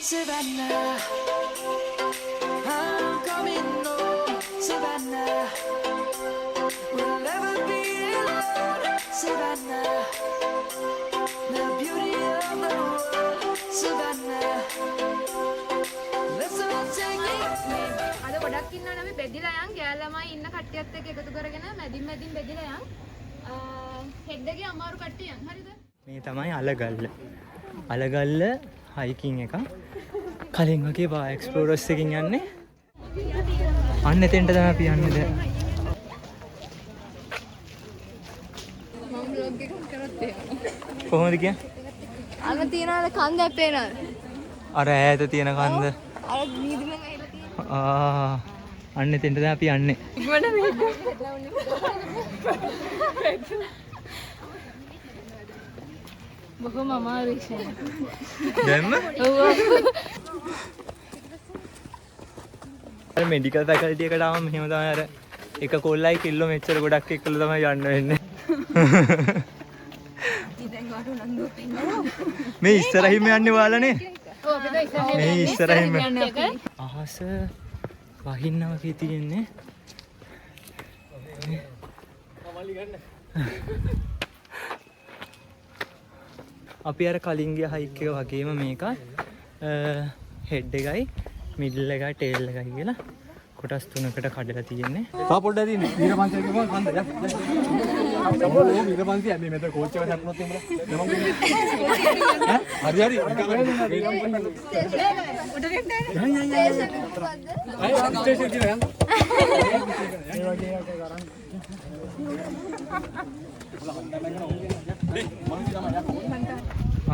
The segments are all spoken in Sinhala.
Savannah, I'm coming home. Savannah, we'll never be alone. Savannah, the beauty of the world. Savannah, let's all take it. අද ගොඩක් ඉන්නවනේ අපි බෙදිලා යන් ගෑල් ළමයි ඉන්න කට්ටියත් එක්ක එකතු කරගෙන මැදින් බෙදිලා යන් හෙඩ් එකේ අමාරු කට්ටිය යන් හරිද මේ තමයි අලගල්ල හයිකින් එක කලින් වගේ බා එක්ස්ප්ලෝරර්ස් එකකින් යන්නේ අන්න එතෙන්ට තමයි අපි යන්නේ දැන් මම බ්ලොග් එකක් කරත් එහෙම කොහොමද කියන්නේ අන්න තියනවාද කන්දක් පේනවද අර ඈත තියෙන කන්ද අර නීදිමෙන් ඇවිල්ලා තියෙනවා අන්න එතෙන්ට තමයි අපි යන්නේ ඉක්මනට මෙහෙට බොහොම අමාරු විශ්යයක්. දැම්ම? ඔව්. අර මෙඩිකල් ෆැකල්ටි එකට ආවම මෙහෙම තමයි අර එක කොල්ලයි කිල්ලෝ මෙච්චර ගොඩක් එක්කලා තමයි යන්න වෙන්නේ. ඉතින් වට උනන්දුවක් ඉන්නවා. මේ ඉස්සරහින්ම යන්නේ ඔයාලානේ? ඔව් අපි දැන් ඉස්සරහින් මේ ඉස්සරහින්ම යන්නේ. අහස වහින්න වගේ තියෙන්නේ. අපි අර කලින් ගිය හයික් එක වගේම මේක හෙඩ් එකයි මිඩල් එකයි ටේල් එකයි කියලා කොටස් තුනකට කඩලා තියෙන්නේ. තා පොඩ්ඩක් දින්නේ. ඊරපන්තිය කියපුවා කන්ද යක්. සම්මෝ ඊරපන්තිය මේ මෙතන කෝච් එකට හැප්පුණොත් එහෙම. හරි හරි. ස්ටේෂන් කියලා යන්න. ඒ වගේ එකක් කරන්.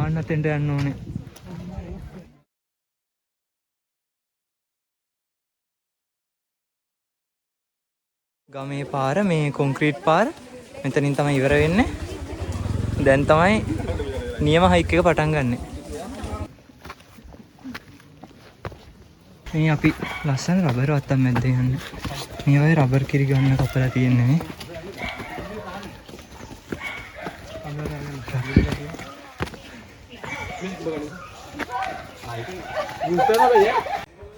ආන්න තෙන්ට යන්න ඕනේ. ගමේ පාර මේ කොන්ක්‍රීට් පාර මෙතනින් තමයි ඉවර වෙන්නේ. දැන් තමයි නියම හයික් එක පටන් ගන්නෙ. මේ අපි ලස්සන රබර් වත්තම් මැද්ද යන්නේ. මේ වගේ රබර් කිරි ගන්න කපලා තියෙන්නේ නේ.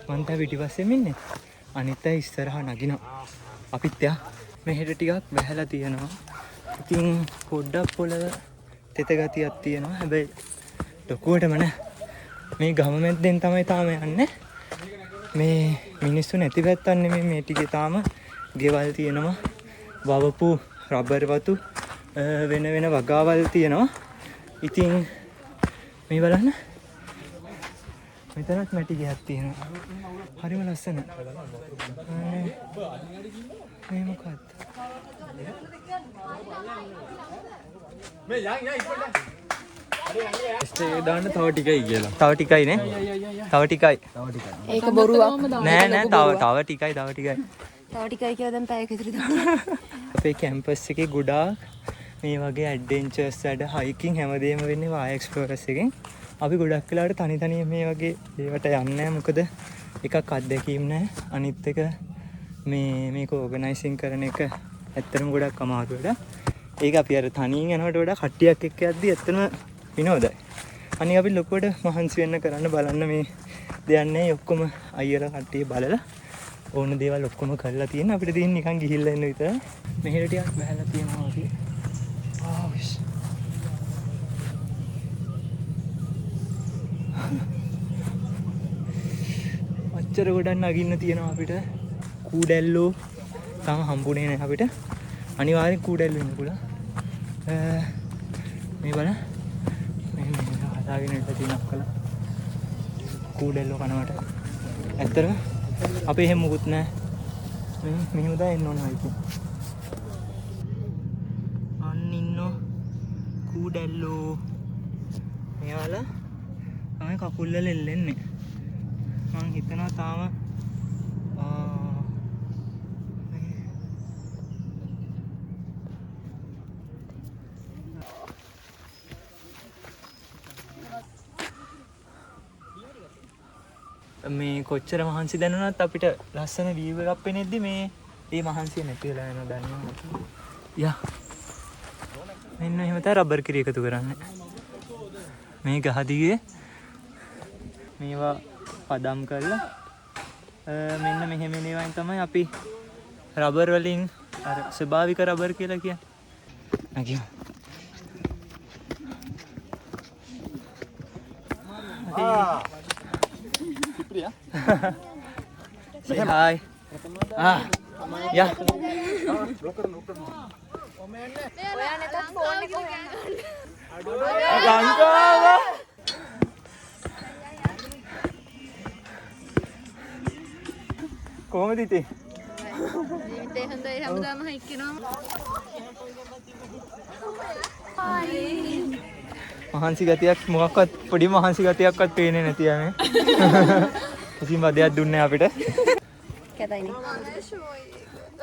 මන්ත පිටිපස්සෙම ඉන්නේ. අනිත් අය ඉස්සරහා නගිනවා. අපිත් යා මෙහෙට ටිකක් වැහැලා තියෙනවා. ඉතින් පොඩ්ඩක් පොළව තෙත ගතියක් තියෙනවා. හැබැයි ලොකුවටම නෑ. මේ ගම මැද්දෙන් තමයි තාම යන්නේ. මේ මිනිස්සු නැති පැත්තක් නෙමෙයි මේ ටිකේ තාම ගෙවල් තියෙනවා. වවපු රබර් වතු වෙන වෙන වගාවල් තියෙනවා. ඉතින් මේ බලන්න මෙතනත් මැටි ගයක් තියෙනවා. හරිම ලස්සන. මේ මොකක්ද? මේ යන් ඉක්මනට. ස්ටේ දාන්න තව ටිකයි කියලා. තව ටිකයි නේ? තව ටිකයි. ඒක බොරුවක්. නෑ නෑ තව ටිකයි තව ටිකයි. තව ටිකයි කියලා දැන් පැයක විතර දානවා. අපේ කැම්පස් එකේ ගොඩාක් මේ වගේ ඇඩ්වෙන්චර්ස් වැඩ හයිකින් හැමදේම වෙන්නේ වාය එක්ස්ප්ලෝරර්ස් එකෙන්. අපි ගොඩක් වෙලාවට තනි මේ වගේ ඒවට යන්නේ නැහැ. මොකද එකක් අත්දැකීම් නැහැ. අනිත් එක මේක ඕගනයිසින් කරන එක ඇත්තටම ගොඩක් අමාරු වැඩ. ඒක අපි අර තනියෙන් යනවට වඩා කට්ටියක් එක්ක යද්දි ඇත්තටම විනෝදයි. අනිත් අපි ලොකුවට මහන්සි වෙන්න කරන්න බලන්න මේ දෙයන්නේ ඔක්කොම අයියලා කට්ටිය බලලා ඕන දේවල් ඔක්කොම කරලා තියෙන අපිට තියෙන නිකන් ගිහිල්ලා එන්න විතරයි. මෙහෙට ටිකක් බහැලා තියෙනවා අපි. අච්චර ගොඩක් නගින්න තියෙනවා අපිට. කූඩැල්ලෝ තාම හම්බුනේ නැහැ අපිට. අනිවාර්යෙන් කූඩැල්ලෝ ඉන්න පුළුවන්. මේ බලන්න. මේ හදාගෙන ඉන්න තියෙන අක්කලා. කූඩැල්ලෝ කනවට. ඇත්තටම අපේ එහෙම මුකුත් නැහැ. මෙහෙම දා එන්න ඕන හයිකෝ. අන්න ඉන්නෝ කූඩැල්ලෝ. මෙයාලා තමයි කකුල් වල එල්ලෙන්නේ. මං හිතනවා තාම මේ කොච්චර මහන්සි දැනුණත් අපිට ලස්සන වීව් එකක් පෙනෙද්දි මේ ඒ මහන්සිය නැති වෙලා යනවා දන්නවා. යා. මෙන්න එහෙම තමයි රබර් කිරි එකතු කරන්නේ. මේ ගහදිගේ මේවා පදම් කරලා මෙන්න මෙහෙම මේවායින් තමයි අපි රබර් වලින් අර ස්වභාවික රබර් කියලා කියන්නේ. අකිය. Cipriya. Say hi. Yeah. ලංකාව. කොහොමද ඉතින්? ජීවිතේ හොඳයි හැමදාම හයික් කරනවා. මහන්සි ගතියක් මොකක්වත් පොඩි මහන්සි ගතියක්වත් පේන්නේ නැති යන්නේ. කිසිම දෙයක් දුන්නේ අපිට. කැතයිනේ.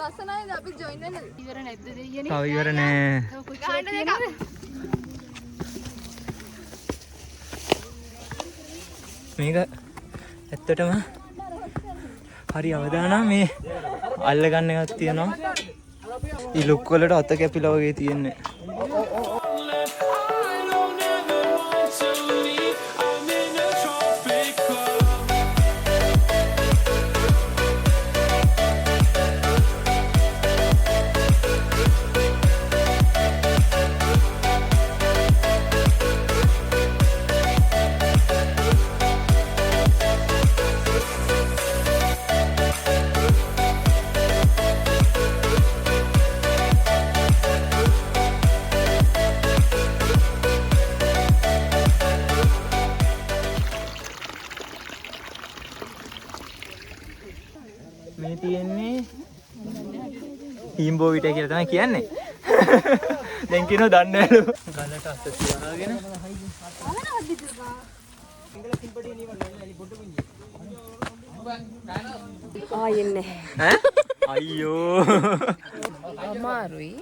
රසනායිද අපි ජොයින් වෙන්න ඉවර නැද්ද දෙයියනේ? තව ඉවර නෑ. ගහන්න දෙක. මේක ඇත්තටම හරි අවදානම් මේ අල්ල ගන්න එකක් තියෙනවා. ඊ ලුක් වලට අත කැපිලා වගේ තියෙන්නේ. මේ තියෙන්නේ හීම්බෝ විට කියලා තමයි කියන්නේ. දැන් කියනවා දන්නේ නැලු. ගලට අත තියාගෙන ආයෙන්නේ ඈ අයියෝ අමාරුයි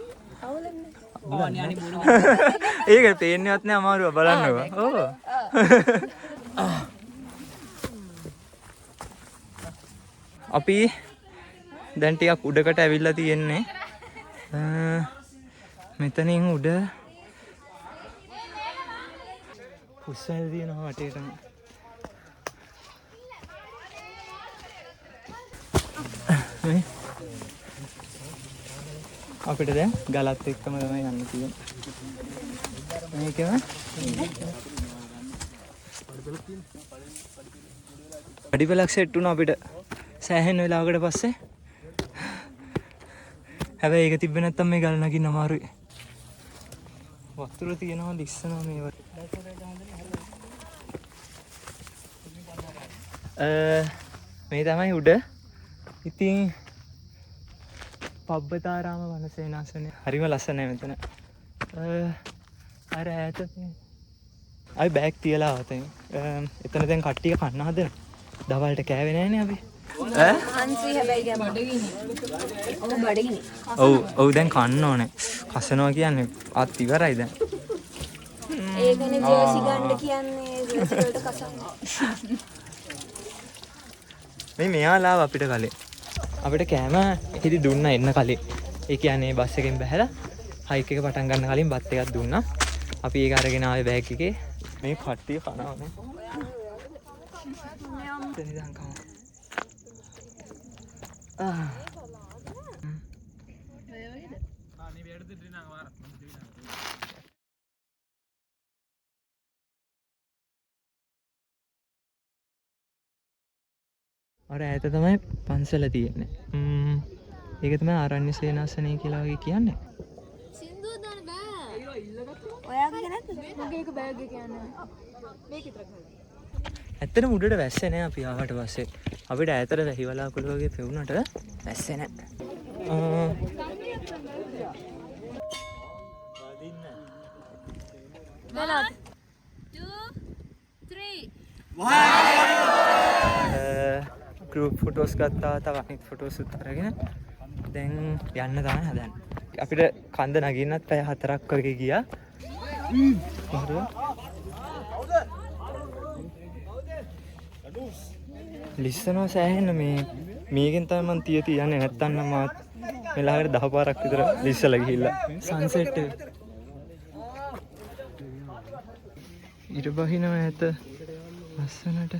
ඒක පේන්නේවත් නෑ අමාරුව බලන්නකෝ. ඕ අපි දැන් ටිකක් උඩකට ඇවිල්ලා තියෙන්නේ. මෙතනින් උඩ පුස්සල් තියෙනවා වටේටම. මේ අපිට දැන් ගලත් එක්කම තමයි යන්න තියෙන්නේ. මේකම පඩිපලක් සෙට් වුණා අපිට සෑහෙන වෙලාවකට පස්සේ. හැබැයි ඒක තිබ්බේ නැත්තම් මේ ගල නගින්න අමාරුයි. වතුර තියෙනවා දිස්සනවා මේවට. මේ තමයි උඩ. ඉතින් පබ්බතාරාම වනසේනාසනය හරිම ලස්සනයි මෙතන. අර ඈත අපි බෑග් තියලා ආවතෙන්. එතන දැන් කට්ටිය කන්න හදන. දවල්ට කෑවේ නෑනේ අපි. මහන්සි හැබැයි ගම බඩගිනි. ඔව් බඩගිනි. ඔව් දැන් කන්න ඕනේ. කසනවා කියන්නේ අත් ඉවරයි දැන්. ඒකනේ ජර්සි ගන්න කියන්නේ ජර්සි වලට කසන්නේ. මේ මෙයාලා අපිට කලින් අපිට කෑම හිටි දුන්නා එන්න කලින්. ඒ කියන්නේ බස් එකෙන් බහැලා හයික් එක පටන් ගන්න කලින් බත් එකක් දුන්නා. අපි ඒක අරගෙන ආවේ බෑග් එකේ. මේ කට්ටිය කනවානේ. දෙනිදාන් කම. අර ඈත තමයි පන්සල තියෙන්නේ. ඒක තමයි ආරණ්‍ය සේනාසනය කියලා වගේ කියන්නේ. සින්දුව දාන්න බෑ. ඔයාගේ නැද්ද? මගේ එක බෑග් එක යනවා. මේක විතර ගන්න. ඇත්තටම උඩට වැස්සේ නෑ අපි ආවට පස්සේ. අපිට ඈතට වැහි වලාකුළු වගේ පෙවුනට වැස්සේ නෑ. බලන්න. 2 3 ගෲප් ෆොටෝස් ගත්තා. තව අනිත් ෆොටෝස් උත් අරගෙන දැන් යන්න තමයි හදන්නේ. අපිට කන්ද නගින්නත් පැය 4ක් වගේ ගියා. ලිස්සනවා සෑහෙන්න මේකෙන් තමයි මං තියන්නේ නැත්තම් නම් මාත් මෙලහකට 10 පාරක් විතර ලිස්සලා ගිහිල්ලා සන්සෙට් එක ඊට බහිනව ඇත ලස්සනට